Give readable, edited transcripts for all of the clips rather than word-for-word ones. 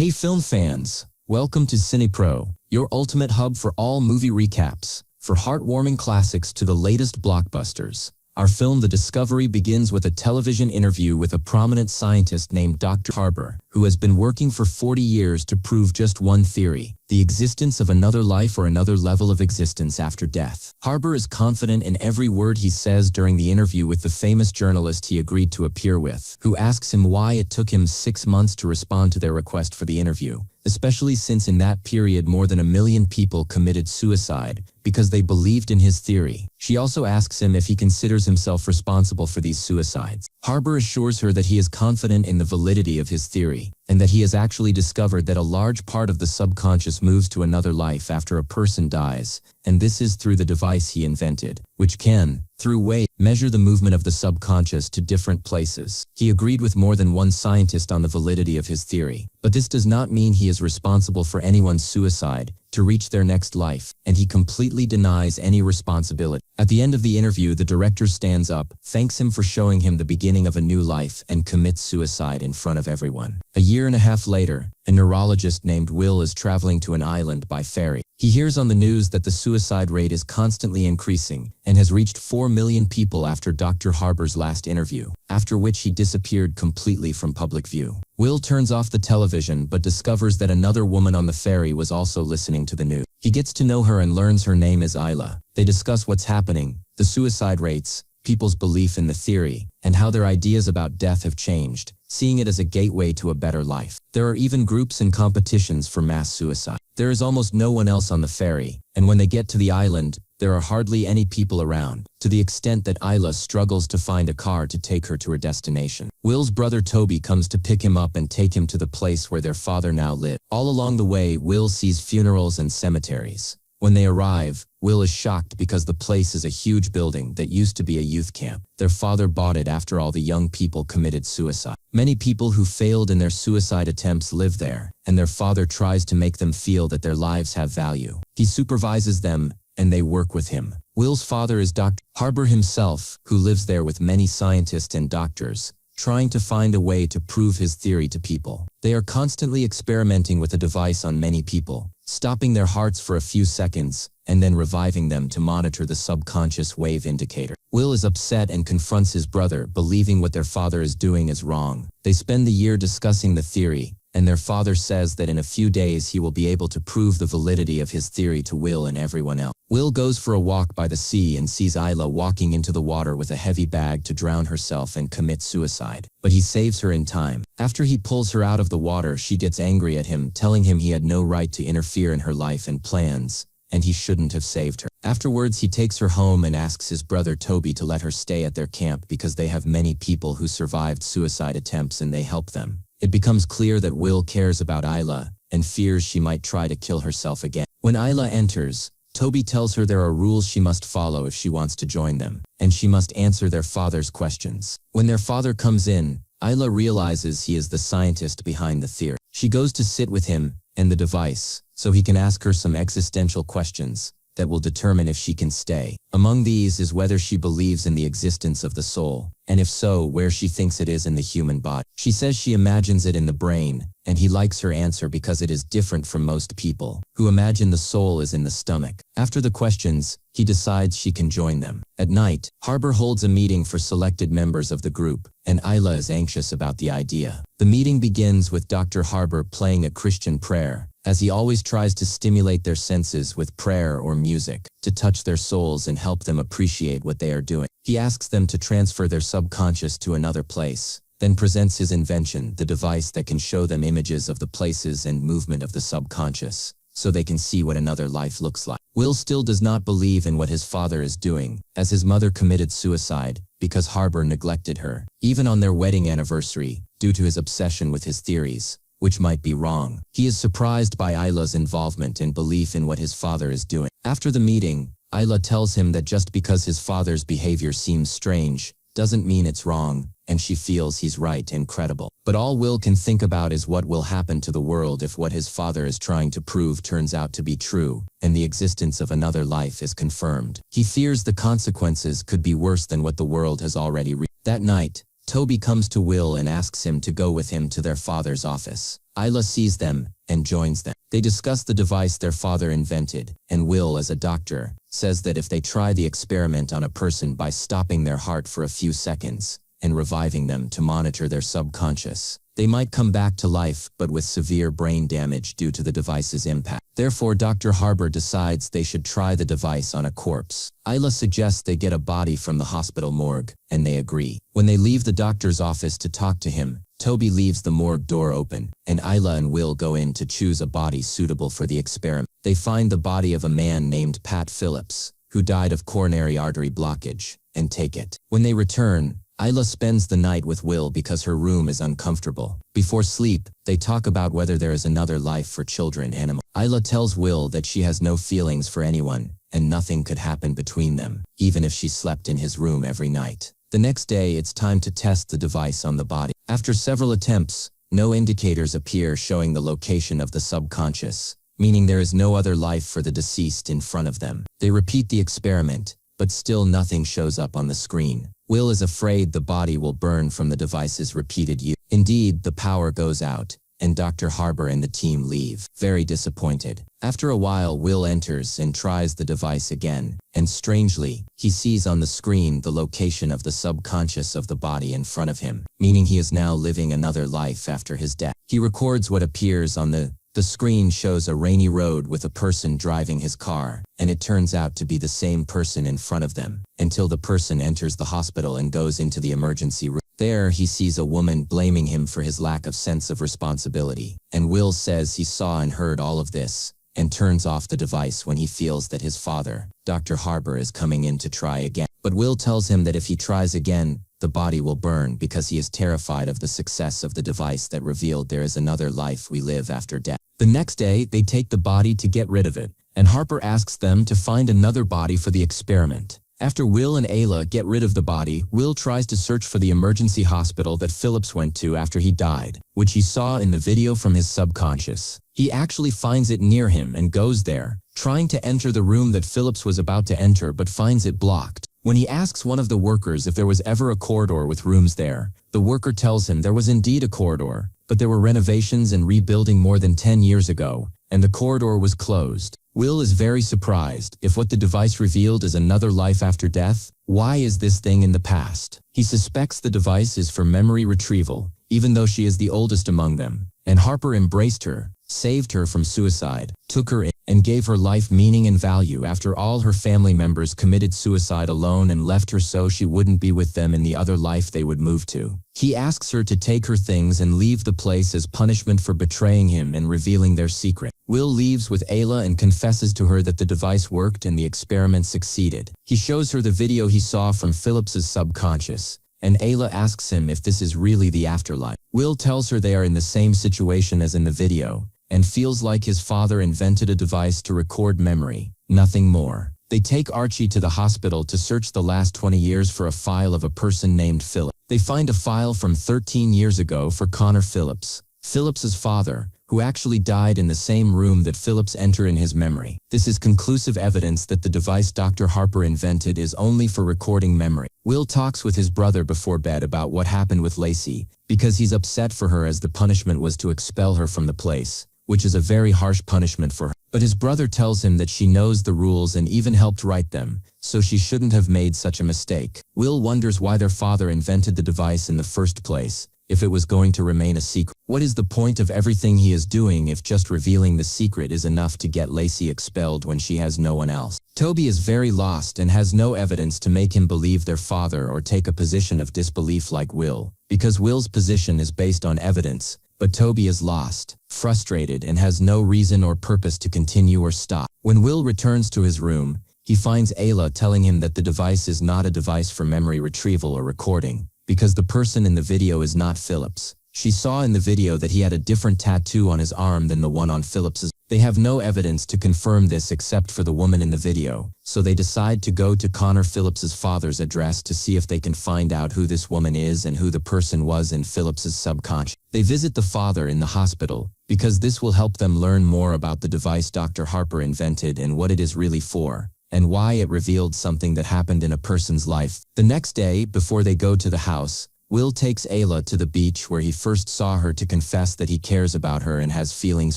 Hey film fans, welcome to CinePro, your ultimate hub for all movie recaps, for heartwarming classics to the latest blockbusters. Our film The Discovery begins with a television interview with a prominent scientist named Dr. Harbour, who has been working for 40 years to prove just one theory: the existence of another life or another level of existence after death. Harbour is confident in every word he says during the interview with the famous journalist he agreed to appear with, who asks him why it took him 6 months to respond to their request for the interview, especially since in that period more than 1 million people committed suicide because they believed in his theory. She also asks him if he considers himself responsible for these suicides. Harbour assures her that he is confident in the validity of his theory, and that he has actually discovered that a large part of the subconscious moves to another life after a person dies, and this is through the device he invented, which can, through weight, measure the movement of the subconscious to different places. He agreed with more than one scientist on the validity of his theory, but this does not mean he is responsible for anyone's suicide to reach their next life, and he completely denies any responsibility. At the end of the interview, the director stands up, thanks him for showing him the beginning of a new life, and commits suicide in front of everyone. A year and a half later, a neurologist named Will is traveling to an island by ferry. He hears on the news that the suicide rate is constantly increasing and has reached 4 million people after Dr. Harbour's last interview, after which he disappeared completely from public view. Will turns off the television but discovers that another woman on the ferry was also listening to the news. He gets to know her and learns her name is Isla. They discuss what's happening, the suicide rates, people's belief in the theory, and how their ideas about death have changed, seeing it as a gateway to a better life. There are even groups and competitions for mass suicide. There is almost no one else on the ferry, and when they get to the island, there are hardly any people around, to the extent that Isla struggles to find a car to take her to her destination. Will's brother Toby comes to pick him up and take him to the place where their father now lived. All along the way, Will sees funerals and cemeteries. When they arrive, Will is shocked because the place is a huge building that used to be a youth camp. Their father bought it after all the young people committed suicide. Many people who failed in their suicide attempts live there, and their father tries to make them feel that their lives have value. He supervises them, and they work with him. Will's father is Dr. Harbour himself, who lives there with many scientists and doctors, trying to find a way to prove his theory to people. They are constantly experimenting with a device on many people, stopping their hearts for a few seconds, and then reviving them to monitor the subconscious wave indicator. Will is upset and confronts his brother, believing what their father is doing is wrong. They spend the year discussing the theory, and their father says that in a few days he will be able to prove the validity of his theory to Will and everyone else. Will goes for a walk by the sea and sees Isla walking into the water with a heavy bag to drown herself and commit suicide, but he saves her in time. After he pulls her out of the water, she gets angry at him, telling him he had no right to interfere in her life and plans, and he shouldn't have saved her. Afterwards, he takes her home and asks his brother Toby to let her stay at their camp because they have many people who survived suicide attempts and they help them. It becomes clear that Will cares about Isla and fears she might try to kill herself again. When Isla enters, Toby tells her there are rules she must follow if she wants to join them, and she must answer their father's questions. When their father comes in, Isla realizes he is the scientist behind the theory. She goes to sit with him and the device, so he can ask her some existential questions that will determine if she can stay. Among these is whether she believes in the existence of the soul, and if so, where she thinks it is in the human body. She says she imagines it in the brain, and he likes her answer because it is different from most people, who imagine the soul is in the stomach. After the questions, he decides she can join them. At night, Harbour holds a meeting for selected members of the group, and Isla is anxious about the idea. The meeting begins with Dr. Harbour playing a Christian prayer, as he always tries to stimulate their senses with prayer or music, to touch their souls and help them appreciate what they are doing. He asks them to transfer their subconscious to another place, then presents his invention, the device that can show them images of the places and movement of the subconscious, so they can see what another life looks like. Will still does not believe in what his father is doing, as his mother committed suicide because Harbour neglected her, even on their wedding anniversary, due to his obsession with his theories, which might be wrong. He is surprised by Isla's involvement and belief in what his father is doing. After the meeting, Isla tells him that just because his father's behavior seems strange, doesn't mean it's wrong, and she feels he's right and credible. But all Will can think about is what will happen to the world if what his father is trying to prove turns out to be true, and the existence of another life is confirmed. He fears the consequences could be worse than what the world has already reached. That night, Toby comes to Will and asks him to go with him to their father's office. Isla sees them and joins them. They discuss the device their father invented, and Will, as a doctor, says that if they try the experiment on a person by stopping their heart for a few seconds and reviving them to monitor their subconscious, they might come back to life but with severe brain damage due to the device's impact. Therefore, Dr. Harbour decides they should try the device on a corpse. Isla suggests they get a body from the hospital morgue, and they agree. When they leave the doctor's office to talk to him, Toby leaves the morgue door open, and Isla and Will go in to choose a body suitable for the experiment. They find the body of a man named Pat Phillips, who died of coronary artery blockage, and take it. When they return, Isla spends the night with Will because her room is uncomfortable. Before sleep, they talk about whether there is another life for children animals. Isla tells Will that she has no feelings for anyone, and nothing could happen between them, even if she slept in his room every night. The next day, it's time to test the device on the body. After several attempts, no indicators appear showing the location of the subconscious, meaning there is no other life for the deceased in front of them. They repeat the experiment, but still nothing shows up on the screen. Will is afraid the body will burn from the device's repeated use. Indeed, the power goes out, and Dr. Harbour and the team leave, very disappointed. After a while, Will enters and tries the device again, and strangely, he sees on the screen the location of the subconscious of the body in front of him, meaning he is now living another life after his death. He records what appears on the screen shows a rainy road with a person driving his car, and it turns out to be the same person in front of them, until the person enters the hospital and goes into the emergency room. There, he sees a woman blaming him for his lack of sense of responsibility, and Will says he saw and heard all of this, and turns off the device when he feels that his father, Dr. Harbour, is coming in to try again. But Will tells him that if he tries again, the body will burn because he is terrified of the success of the device that revealed there is another life we live after death. The next day, they take the body to get rid of it, and Harper asks them to find another body for the experiment. After Will and Ayla get rid of the body, Will tries to search for the emergency hospital that Phillips went to after he died, which he saw in the video from his subconscious. He actually finds it near him and goes there, trying to enter the room that Phillips was about to enter but finds it blocked. When he asks one of the workers if there was ever a corridor with rooms there, the worker tells him there was indeed a corridor, but there were renovations and rebuilding more than 10 years ago, and the corridor was closed. Will is very surprised. If what the device revealed is another life after death, why is this thing in the past? He suspects the device is for memory retrieval, even though she is the oldest among them, and Harper embraced her, saved her from suicide, took her in, and gave her life meaning and value after all her family members committed suicide alone and left her so she wouldn't be with them in the other life they would move to. He asks her to take her things and leave the place as punishment for betraying him and revealing their secret. Will leaves with Ayla and confesses to her that the device worked and the experiment succeeded. He shows her the video he saw from Phillips's subconscious, and Ayla asks him if this is really the afterlife. Will tells her they are in the same situation as in the video, and feels like his father invented a device to record memory, nothing more. They take Archie to the hospital to search the last 20 years for a file of a person named Philip. They find a file from 13 years ago for Connor Phillips, Phillips's father, who actually died in the same room that Phillips entered in his memory. This is conclusive evidence that the device Dr. Harper invented is only for recording memory. Will talks with his brother before bed about what happened with Lacey, because he's upset for her as the punishment was to expel her from the place, which is a very harsh punishment for her. But his brother tells him that she knows the rules and even helped write them, so she shouldn't have made such a mistake. Will wonders why their father invented the device in the first place, if it was going to remain a secret. What is the point of everything he is doing if just revealing the secret is enough to get Lacey expelled when she has no one else? Toby is very lost and has no evidence to make him believe their father or take a position of disbelief like Will, because Will's position is based on evidence, but Toby is lost, frustrated, and has no reason or purpose to continue or stop. When Will returns to his room, he finds Ayla telling him that the device is not a device for memory retrieval or recording, because the person in the video is not Phillips. She saw in the video that he had a different tattoo on his arm than the one on Phillips's. They have no evidence to confirm this except for the woman in the video, so they decide to go to Connor Phillips's father's address to see if they can find out who this woman is and who the person was in Phillips's subconscious. They visit the father in the hospital, because this will help them learn more about the device Dr. Harper invented and what it is really for, and why it revealed something that happened in a person's life. The next day, before they go to the house, Will takes Ayla to the beach where he first saw her to confess that he cares about her and has feelings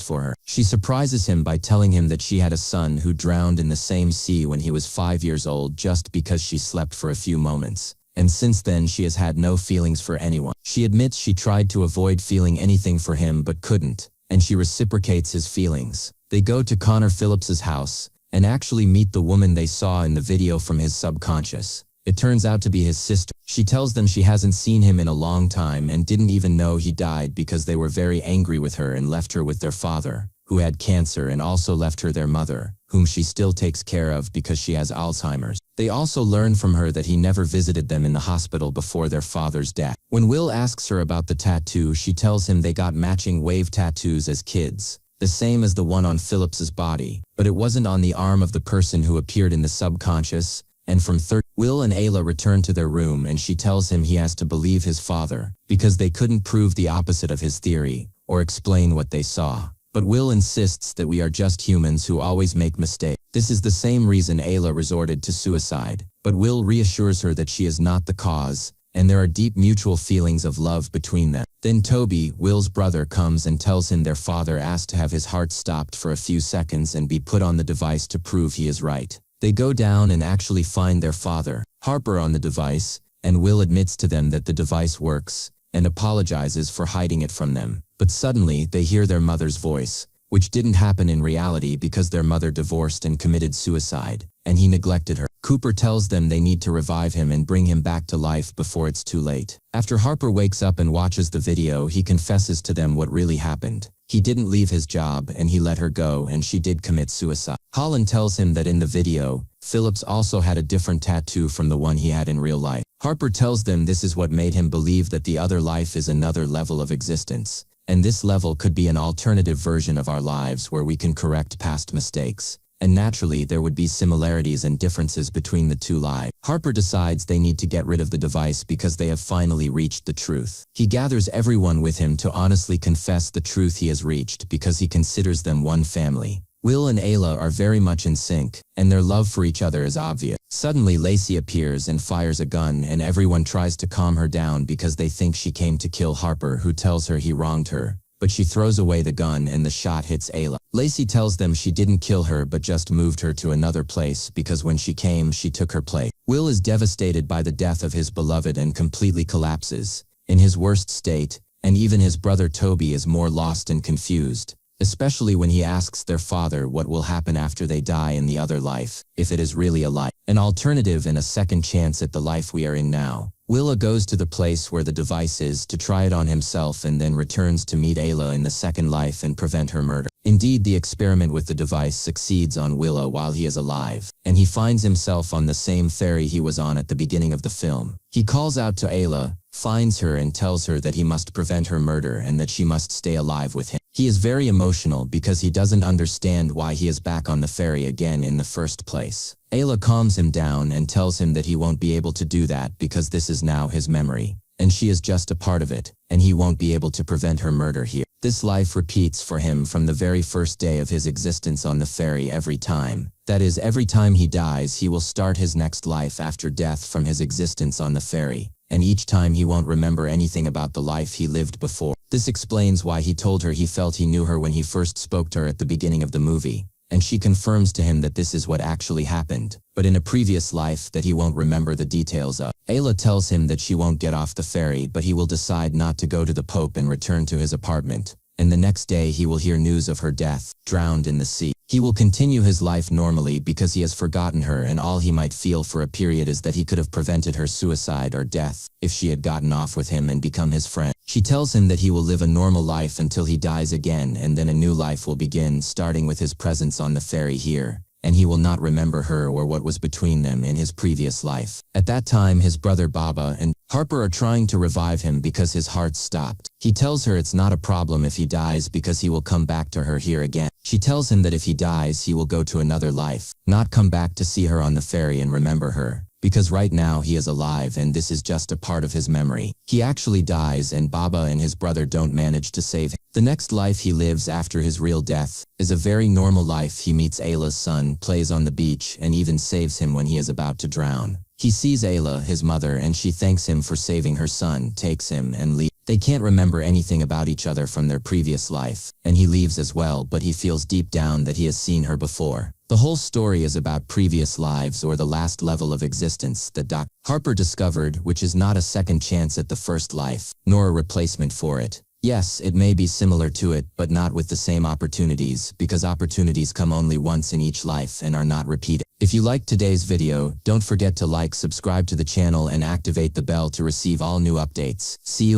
for her. She surprises him by telling him that she had a son who drowned in the same sea when he was 5 years old just because she slept for a few moments. And since then she has had no feelings for anyone. She admits she tried to avoid feeling anything for him but couldn't, and she reciprocates his feelings. They go to Connor Phillips's house and actually meet the woman they saw in the video from his subconscious. It turns out to be his sister. She tells them she hasn't seen him in a long time and didn't even know he died because they were very angry with her and left her with their father, who had cancer, and also left her their mother, whom she still takes care of because she has Alzheimer's. They also learn from her that he never visited them in the hospital before their father's death. When Will asks her about the tattoo, she tells him they got matching wave tattoos as kids, the same as the one on Phillips's body, but it wasn't on the arm of the person who appeared in the subconscious. And from Will and Ayla return to their room and she tells him he has to believe his father because they couldn't prove the opposite of his theory or explain what they saw. But Will insists that we are just humans who always make mistakes. This is the same reason Ayla resorted to suicide, but Will reassures her that she is not the cause, and there are deep mutual feelings of love between them. Then Toby, Will's brother, comes and tells him their father asked to have his heart stopped for a few seconds and be put on the device to prove he is right. They go down and actually find their father, Harper, on the device, and Will admits to them that the device works and apologizes for hiding it from them. But suddenly they hear their mother's voice, which didn't happen in reality because their mother divorced and committed suicide, and he neglected her. Cooper tells them they need to revive him and bring him back to life before it's too late. After Harper wakes up and watches the video, he confesses to them what really happened. He didn't leave his job and he let her go, and she did commit suicide. Holland tells him that in the video, Phillips also had a different tattoo from the one he had in real life. Harper tells them this is what made him believe that the other life is another level of existence, and this level could be an alternative version of our lives where we can correct past mistakes. And naturally there would be similarities and differences between the two lives. Harper decides they need to get rid of the device because they have finally reached the truth. He gathers everyone with him to honestly confess the truth he has reached because he considers them one family. Will and Ayla are very much in sync, and their love for each other is obvious. Suddenly Lacey appears and fires a gun, and everyone tries to calm her down because they think she came to kill Harper, who tells her he wronged her. But she throws away the gun and the shot hits Ayla. Lacey tells them she didn't kill her but just moved her to another place because when she came she took her place. Will is devastated by the death of his beloved and completely collapses, in his worst state, and even his brother Toby is more lost and confused, especially when he asks their father what will happen after they die in the other life, if it is really a life, an alternative and a second chance at the life we are in now. Willa goes to the place where the device is to try it on himself and then returns to meet Ayla in the second life and prevent her murder. Indeed, the experiment with the device succeeds on Willa while he is alive, and he finds himself on the same ferry he was on at the beginning of the film. He calls out to Ayla, finds her and tells her that he must prevent her murder and that she must stay alive with him. He is very emotional because he doesn't understand why he is back on the ferry again in the first place. Ayla calms him down and tells him that he won't be able to do that because this is now his memory, and she is just a part of it, and he won't be able to prevent her murder here. This life repeats for him from the very first day of his existence on the ferry every time. That is, every time he dies, he will start his next life after death from his existence on the ferry, and each time he won't remember anything about the life he lived before. This explains why he told her he felt he knew her when he first spoke to her at the beginning of the movie, and she confirms to him that this is what actually happened, but in a previous life that he won't remember the details of. Ayla tells him that she won't get off the ferry, but he will decide not to go to the Pope and return to his apartment, and the next day he will hear news of her death, drowned in the sea. He will continue his life normally because he has forgotten her, and all he might feel for a period is that he could have prevented her suicide or death if she had gotten off with him and become his friend. She tells him that he will live a normal life until he dies again, and then a new life will begin, starting with his presence on the ferry here, and he will not remember her or what was between them in his previous life. At that time, his brother Baba and Harper are trying to revive him because his heart stopped. He tells her it's not a problem if he dies because he will come back to her here again. She tells him that if he dies, he will go to another life, not come back to see her on the ferry and remember her, because right now he is alive and this is just a part of his memory. He actually dies and Baba and his brother don't manage to save him. The next life he lives after his real death is a very normal life. He meets Ayla's son, plays on the beach, and even saves him when he is about to drown. He sees Ayla, his mother, and she thanks him for saving her son, takes him, and leaves. They can't remember anything about each other from their previous life, and he leaves as well, but he feels deep down that he has seen her before. The whole story is about previous lives or the last level of existence that Harper discovered, which is not a second chance at the first life, nor a replacement for it. Yes, it may be similar to it, but not with the same opportunities, because opportunities come only once in each life and are not repeated. If you liked today's video, don't forget to like, subscribe to the channel and activate the bell to receive all new updates. See you